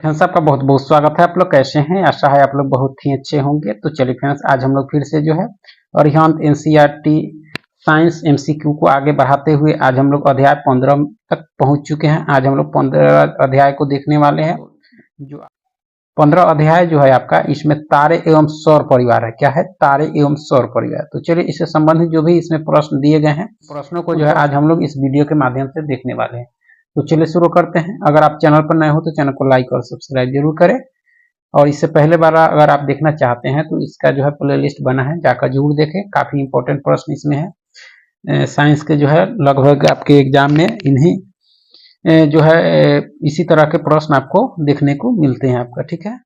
Friends, आपका बहुत बहुत स्वागत है। आप लोग कैसे हैं? आशा है आप लोग बहुत ही अच्छे होंगे। तो चलिए फ्रेंड्स, आज हम लोग फिर से जो है अरिहंत एनसीईआरटी साइंस एमसीक्यू को आगे बढ़ाते हुए आज हम लोग अध्याय 15 तक पहुंच चुके हैं। आज हम लोग 15 अध्याय को देखने वाले हैं। जो 15 अध्याय जो है आपका, इसमें तारे एवं सौर परिवार है। क्या है? तारे एवं सौर परिवार। तो चलिए इससे संबंधित जो भी इसमें प्रश्न दिए गए हैं, प्रश्नों को जो है आज हम लोग इस वीडियो के माध्यम से देखने वाले हैं। तो चलिए शुरू करते हैं। अगर आप चैनल पर नए हो तो चैनल को लाइक और सब्सक्राइब जरूर करें। और इससे पहले बार अगर आप देखना चाहते हैं तो इसका जो है प्लेलिस्ट बना है, जाकर जरूर देखें। काफी इंपॉर्टेंट प्रश्न इसमें है। साइंस के जो है लगभग आपके एग्जाम में इन्हीं जो है इसी तरह के प्रश्न आपको देखने को मिलते हैं आपका। ठीक है,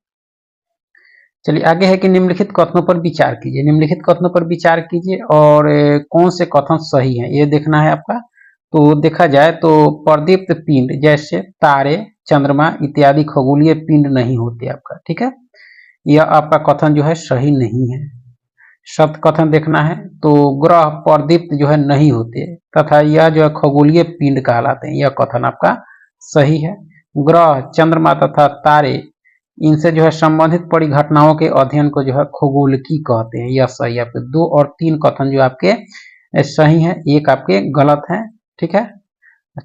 चलिए आगे है कि निम्नलिखित कथनों पर विचार कीजिए। निम्नलिखित कथनों पर विचार कीजिए और कौन से कथन सही हैं ये देखना है आपका। तो देखा जाए तो प्रदीप्त पिंड जैसे तारे, चंद्रमा इत्यादि खगोलीय पिंड नहीं होते आपका। ठीक है, यह आपका कथन जो है सही नहीं है। शब्द कथन देखना है तो ग्रह प्रदीप्त जो है नहीं होते तथा यह जो है खगोलीय पिंड कहलाते हैं। यह कथन आपका सही है। ग्रह, चंद्रमा तथा तारे, इनसे जो है संबंधित परिघटनाओं के अध्ययन को जो है खगोलकी कहते हैं। यह सही है। आपके 2 और 3 कथन जो आपके सही है, एक आपके गलत है। ठीक है,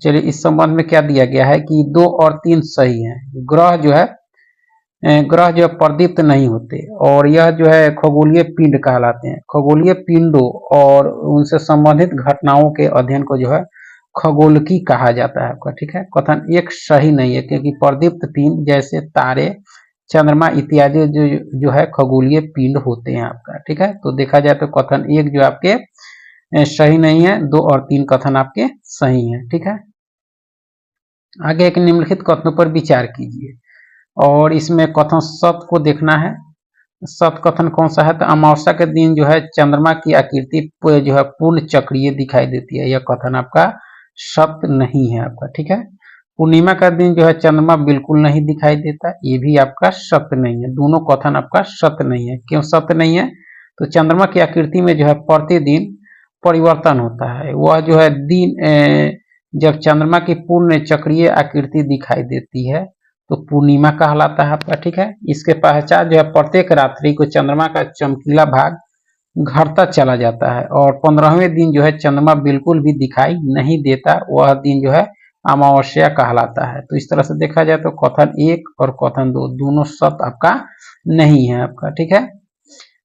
चलिए इस संबंध में क्या दिया गया है कि 2 और 3 सही है। ग्रह जो है प्रदीप्त नहीं होते और यह जो है खगोलीय पिंड कहलाते हैं। खगोलीय पिंडों और उनसे संबंधित घटनाओं के अध्ययन को जो है खगोलकी कहा जाता है आपका। ठीक है, कथन एक सही नहीं है क्योंकि प्रदीप्त पिंड जैसे तारे, चंद्रमा इत्यादि जो है खगोलीय पिंड होते हैं आपका। ठीक है, तो देखा जाए तो कथन एक जो आपके सही नहीं है, 2 और 3 कथन आपके सही हैं। ठीक है, आगे एक निम्नलिखित कथनों पर विचार कीजिए और इसमें कथन सत्य को देखना है। सत्य कथन कौन सा है? तो अमावस्या के दिन जो है चंद्रमा की आकृति जो है पूर्ण चक्रीय दिखाई देती है। यह कथन आपका सत्य नहीं है आपका। ठीक है, पूर्णिमा का दिन जो है चंद्रमा बिल्कुल नहीं दिखाई देता, ये भी आपका सत्य नहीं है। दोनों कथन आपका सत्य नहीं है। क्यों सत्य नहीं है? तो चंद्रमा की आकृति में जो है प्रतिदिन परिवर्तन होता है। वह जो है दिन जब चंद्रमा की पूर्ण चक्रीय आकृति दिखाई देती है तो पूर्णिमा कहलाता है आपका। ठीक है, इसके पश्चात जो है प्रत्येक रात्रि को चंद्रमा का चमकीला भाग घटता चला जाता है और 15वें दिन जो है चंद्रमा बिल्कुल भी दिखाई नहीं देता। वह दिन जो है अमावस्या कहलाता है। तो इस तरह से देखा जाए तो कथन 1 और कथन 2 दोनों सत्य आपका नहीं है आपका। ठीक है,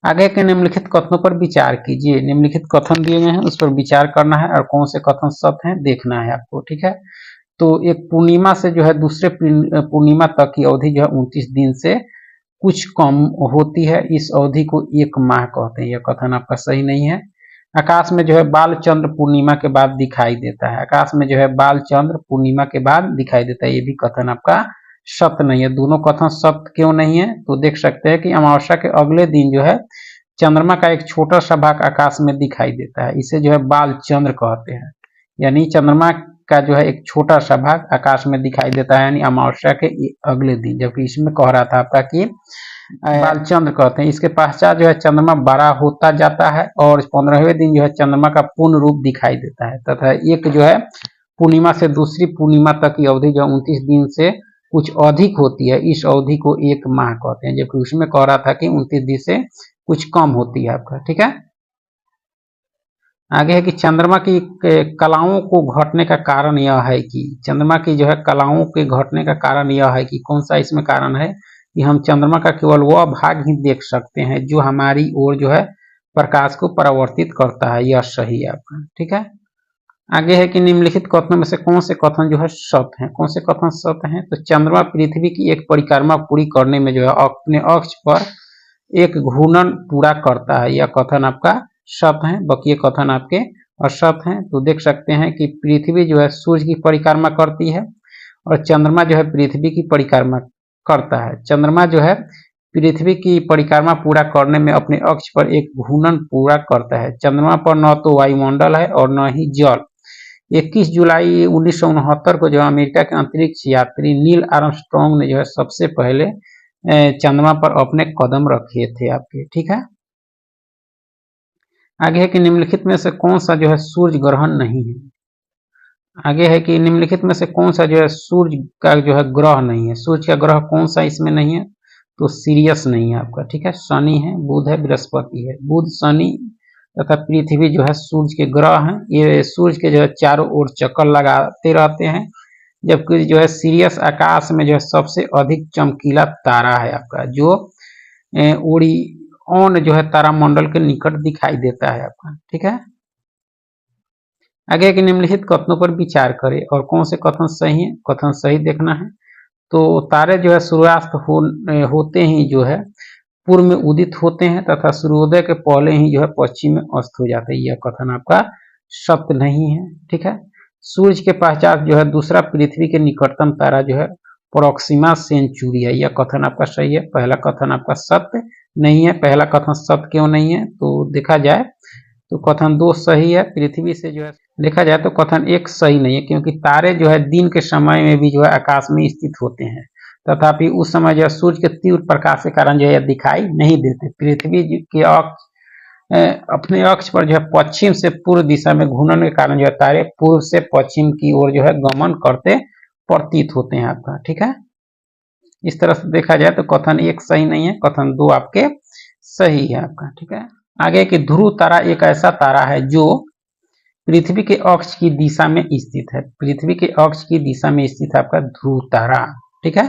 आगे के निम्नलिखित कथनों पर विचार कीजिए। निम्नलिखित कथन दिए गए हैं, उस पर विचार करना है और कौन से कथन सत्य हैं देखना है आपको। ठीक है, तो एक पूर्णिमा से जो है दूसरे पूर्णिमा तक की अवधि जो है 29 दिन से कुछ कम होती है। इस अवधि को 1 माह कहते हैं। यह कथन आपका सही नहीं है। आकाश में जो है बाल चंद्र पूर्णिमा के बाद दिखाई देता है। आकाश में जो है बाल चंद्र पूर्णिमा के बाद दिखाई देता है, ये भी कथन आपका सत्य नहीं है। दोनों कथन सत्य क्यों नहीं है? तो देख सकते हैं कि अमावस्या के अगले दिन जो है चंद्रमा का एक छोटा सा भाग आकाश में दिखाई देता है। इसे जो है बाल चंद्र कहते हैं, यानी चंद्रमा का जो है एक छोटा सा भाग आकाश में दिखाई देता है, यानी अमावस्या के अगले दिन। जबकि इसमें कह रहा था आपका कि बाल चंद्र कहते हैं। इसके पश्चात जो है चंद्रमा बड़ा होता जाता है और 15वें दिन जो है चंद्रमा का पूर्ण रूप दिखाई देता है तथा एक जो है पूर्णिमा से दूसरी पूर्णिमा तक की अवधि जो 29 दिन से कुछ अधिक होती है। इस अवधि को 1 माह कहते हैं, जबकि उसमें कह रहा था कि 29 दिन से कुछ कम होती है आपका। ठीक है, आगे है कि चंद्रमा की कलाओं को घटने का कारण यह है कि चंद्रमा की जो है कलाओं के घटने का कारण यह है कि कौन सा इसमें कारण है कि हम चंद्रमा का केवल वह भाग ही देख सकते हैं जो हमारी ओर जो है प्रकाश को परावर्तित करता है। यह सही है आपका। ठीक है, आगे है कि निम्नलिखित कथनों में से कौन से कथन जो है सत्य हैं। कौन से कथन सत्य हैं? तो चंद्रमा पृथ्वी की एक परिक्रमा पूरी करने में जो है अपने अक्ष पर एक घूर्णन पूरा करता है। यह कथन आपका सत्य है, बाकी ये कथन आपके असत्य हैं। तो देख सकते हैं कि पृथ्वी जो है सूर्य की परिक्रमा करती है और चंद्रमा जो है पृथ्वी की परिक्रमा करता है। चंद्रमा जो है पृथ्वी की परिक्रमा पूरा करने में अपने अक्ष पर एक घूर्णन पूरा करता है। चंद्रमा पर न तो वायुमंडल है और न ही जल। 21 जुलाई 1969 को जो अमेरिका के अंतरिक्ष यात्री नील आर्मस्ट्रांग ने जो है सबसे पहले चंद्रमा पर अपने कदम रखे थे आपके। ठीक है, आगे है कि निम्नलिखित में से कौन सा जो है सूर्य ग्रहण नहीं है। आगे है कि निम्नलिखित में से कौन सा जो है सूर्य का जो है ग्रह नहीं है, सूर्य का ग्रह कौन सा इसमें नहीं है, तो सीरियस नहीं है आपका, ठीक है। शनि है, बुध है, बृहस्पति है। बुध, शनि तथा पृथ्वी जो है सूर्य के ग्रह हैं। ये सूर्य के जो है चारों ओर चक्कर लगाते रहते हैं, जबकि जो है सीरियस आकाश में जो है सबसे अधिक चमकीला तारा है आपका, जो ओरियन जो है तारामंडल के निकट दिखाई देता है आपका, ठीक है। आगे के निम्नलिखित कथनों पर विचार करें और कौन से कथन सही है, कथन सही देखना है। तो तारे जो है सूर्यास्त होते ही जो है पूर्व में उदित होते हैं तथा सूर्योदय के पहले ही जो है पश्चिम में अस्त हो जाते हैं। यह कथन आपका सत्य नहीं है, ठीक है। सूर्य के पश्चात जो है दूसरा पृथ्वी के निकटतम तारा जो है प्रोक्सिमा सेंचुरी है। यह कथन आपका सही है। पहला कथन आपका सत्य नहीं है। पहला कथन सत्य क्यों नहीं है, तो देखा जाए तो कथन 2 सही है। पृथ्वी से जो है देखा जाए तो कथन 1 सही नहीं है, क्योंकि तारे जो है दिन के समय में भी जो है आकाश में स्थित होते हैं, तथापि उस समय जो है सूर्य के तीव्र प्रकाश के कारण जो है दिखाई नहीं देते। पृथ्वी के अक्ष अपने अक्ष पर जो है पश्चिम से पूर्व दिशा में घूमने के कारण जो है तारे पूर्व से पश्चिम की ओर जो है गमन करते प्रतीत होते हैं आपका, ठीक है। इस तरह से देखा जाए तो कथन 1 सही नहीं है, कथन 2 आपके सही है आपका, ठीक है। आगे कि ध्रुव तारा एक ऐसा तारा है जो पृथ्वी के अक्ष की दिशा में स्थित है। पृथ्वी के अक्ष की दिशा में स्थित है आपका ध्रुव तारा, ठीक है।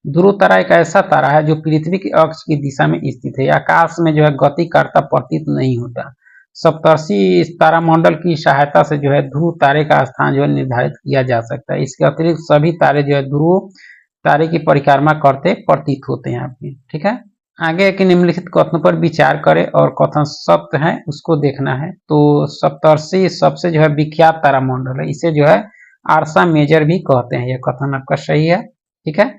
ध्रुव तारा एक ऐसा तारा है जो पृथ्वी के अक्ष की दिशा में स्थित है। आकाश में जो है गति करता प्रतीत नहीं होता। सप्तर्षि तारामंडल की सहायता से जो है ध्रुव तारे का स्थान जो है निर्धारित किया जा सकता है। इसके अतिरिक्त सभी तारे जो है ध्रुव तारे की परिक्रमा करते प्रतीत होते हैं आपके, ठीक है। आगे के निम्नलिखित कथनों पर विचार करें और कथन सत्य है उसको देखना है। तो सप्तर्षि सबसे जो है विख्यात तारामंडल है, इसे जो है आर्सा मेजर भी कहते हैं। यह कथन आपका सही है, ठीक है।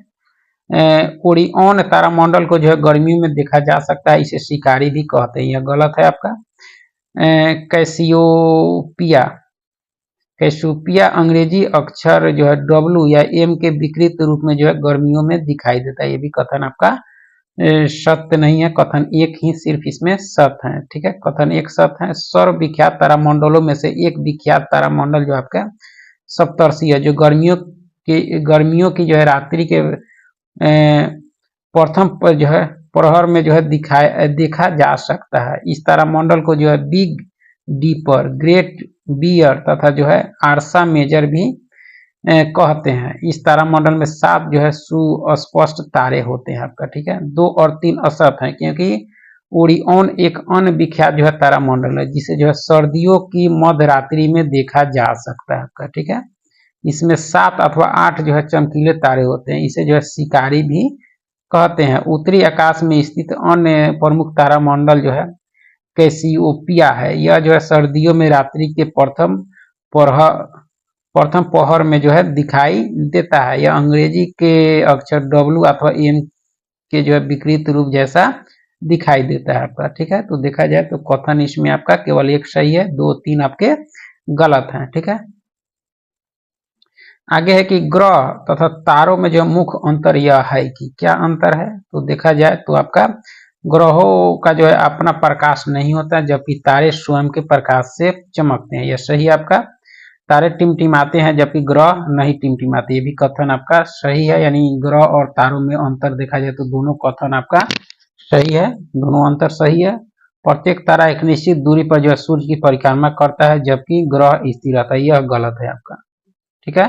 ओरियन तारामंडल को जो है गर्मियों में देखा जा सकता है, इसे शिकारी भी कहते हैं। यह गलत है आपका। कैसियोपिया कैसूपिया अंग्रेजी अक्षर जो है W या M के विकृत रूप में जो है गर्मियों में दिखाई देता है। ये भी कथन आपका सत्य नहीं है। कथन 1 ही सिर्फ इसमें सत्य है, ठीक है। कथन 1 सत्य है। सर्व विख्यात तारामंडलों में से एक विख्यात तारामंडल जो आपका सप्तर्षि है, जो गर्मियों की जो है रात्रि के प्रथम पर जो है प्रहर में जो है देखा जा सकता है। इस तारामंडल को जो है बिग डीपर, ग्रेट बियर तथा जो है आर्सा मेजर भी कहते हैं। इस तारामंडल में 7 जो है सुस्पष्ट तारे होते हैं आपका, ठीक है। 2 और 3 असत हैं, क्योंकि ओरियन एक अन्य विख्यात जो है तारामंडल है जिसे जो है सर्दियों की मध्य रात्रि में देखा जा सकता है आपका, ठीक है। इसमें 7 अथवा 8 जो है चमकीले तारे होते हैं, इसे जो है शिकारी भी कहते हैं। उत्तरी आकाश में स्थित अन्य प्रमुख तारामंडल जो है कैसियोपिया है। यह जो है सर्दियों में रात्रि के प्रथम पहर में जो है दिखाई देता है। यह अंग्रेजी के अक्षर W अथवा M के जो है विकृत रूप जैसा दिखाई देता है आपका, ठीक है। तो देखा जाए तो कथन इसमें आपका केवल 1 सही है, 2 3 आपके गलत हैं, ठीक है। आगे है कि ग्रह तथा तारों में जो मुख्य अंतर यह है कि क्या अंतर है, तो देखा जाए तो आपका ग्रहों का जो है अपना प्रकाश नहीं होता, जबकि तारे स्वयं के प्रकाश से चमकते हैं। यह सही आपका। तारे टिमटिमाते हैं जबकि ग्रह नहीं टिमटिमाते। ये भी कथन आपका सही है, यानी ग्रह और तारों में अंतर देखा जाए तो दोनों कथन आपका सही है, दोनों अंतर सही है। प्रत्येक तारा एक निश्चित दूरी पर जो है सूर्य की परिक्रमा करता है, जबकि ग्रह स्थिर रहता है। यह गलत है आपका, ठीक है।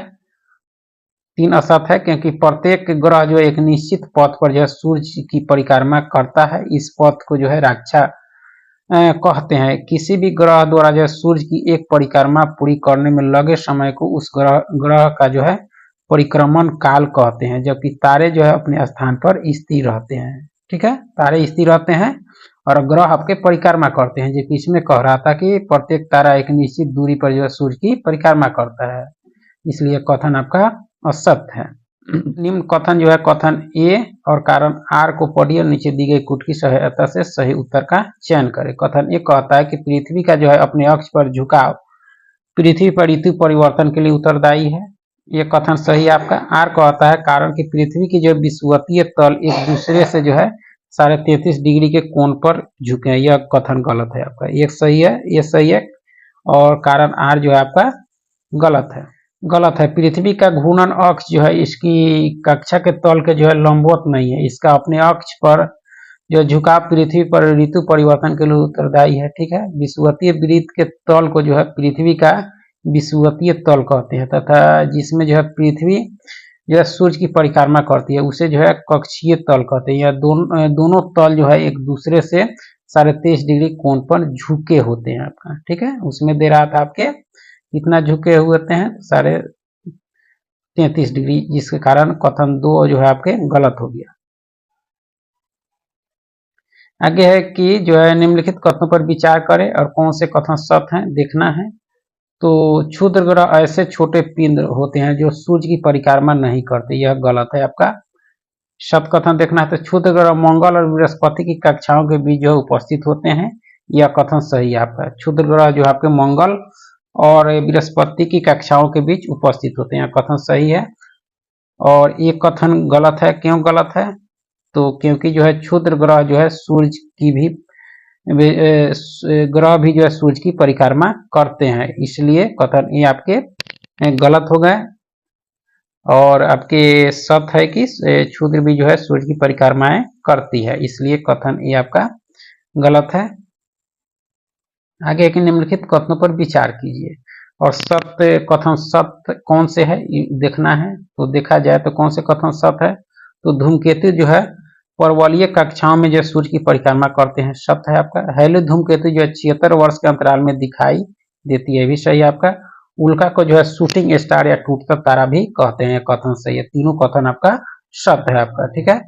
3 असत है, क्योंकि प्रत्येक ग्रह जो एक निश्चित पथ पर जो है सूर्य की परिक्रमा करता है। इस पथ को जो है रक्षा कहते हैं। किसी भी ग्रह द्वारा जो है सूर्य की एक परिक्रमा पूरी करने में लगे समय को उस ग्रह का जो है परिक्रमण काल कहते हैं, जबकि तारे जो है अपने स्थान पर स्थिर रहते हैं, ठीक है। तारे स्थिर रहते हैं और ग्रह आपके परिक्रमा करते हैं। जबकि इसमें कह रहा था कि प्रत्येक तारा एक निश्चित दूरी पर जो है सूर्य की परिक्रमा करता है, इसलिए कथन आपका असत्य है। निम्न कथन जो है कथन ए और कारण आर को पढ़िए और नीचे दी गई कुट की सहायता से सही उत्तर का चयन करें। कथन ए कहता है कि पृथ्वी का जो है अपने अक्ष पर झुकाव पृथ्वी पर ऋतु परिवर्तन के लिए उत्तरदायी है। यह कथन सही आपका। आर कहता है कारण कि पृथ्वी की जो विषुवतीय तल एक दूसरे से जो है 33.5 डिग्री के कोण पर झुके हैं। यह कथन गलत है आपका। एक सही है, ये सही है। और कारण आर जो है आपका गलत है। गलत है। पृथ्वी का घूर्णन अक्ष जो है इसकी कक्षा के तल के जो है लंबवत नहीं है, इसका अपने अक्ष पर जो झुकाव पृथ्वी पर ऋतु परिवर्तन के लिए उत्तरदायी है। ठीक है, विषुवतीय वृत्त के तल को जो है पृथ्वी का विषुवतीय तल कहते हैं, तथा जिसमें जो है पृथ्वी जो है सूर्य की परिक्रमा करती है उसे जो है कक्षीय तल कहते हैं। यह दोनों तल जो है एक दूसरे से 23.5 डिग्री कोण पर झुके होते हैं आपका। ठीक है, उसमें दे रहा था आपके कितना झुके हुए होते हैं, 33.5 डिग्री, जिसके कारण कथन 2 जो है आपके गलत हो गया। आगे है कि जो है निम्नलिखित कथनों पर विचार करें और कौन से कथन सत्य हैं देखना है। तो क्षुद्र ग्रह ऐसे छोटे पिंड होते हैं जो सूर्य की परिक्रमा नहीं करते, यह गलत है आपका। सत्य कथन देखना है तो क्षुद्र ग्रह मंगल और बृहस्पति की कक्षाओं के बीच जो उपस्थित होते हैं, यह कथन सही है आपका। क्षुद्र ग्रह जो आपके मंगल और बृहस्पति की कक्षाओं के बीच उपस्थित होते हैं, कथन सही है। और ये कथन गलत है। क्यों गलत है? तो क्योंकि जो है क्षुद्र ग्रह जो है सूर्य की भी ग्रह भी जो है सूर्य की परिक्रमा करते हैं, इसलिए कथन ये आपके गलत हो गए। और आपके सत्य है कि क्षुद्र भी जो है सूर्य की परिक्रमाएं करती है, इसलिए कथन ये आपका गलत है। आगे कि निम्नलिखित कथनों पर विचार कीजिए और सत्य कथन सत्य कौन से है देखना है। तो देखा जाए तो कौन से कथन सत्य है, तो धूमकेतु जो है परवलयिक कक्षाओं में जो सूर्य की परिक्रमा करते हैं, सत्य है आपका। हेलो धूमकेतु जो है 76 वर्ष के अंतराल में दिखाई देती है, भी सही है आपका। उल्का को जो है शूटिंग स्टार या टूटता तारा भी कहते हैं, कथन सही है। तीनों कथन आपका सत्य है आपका। ठीक है।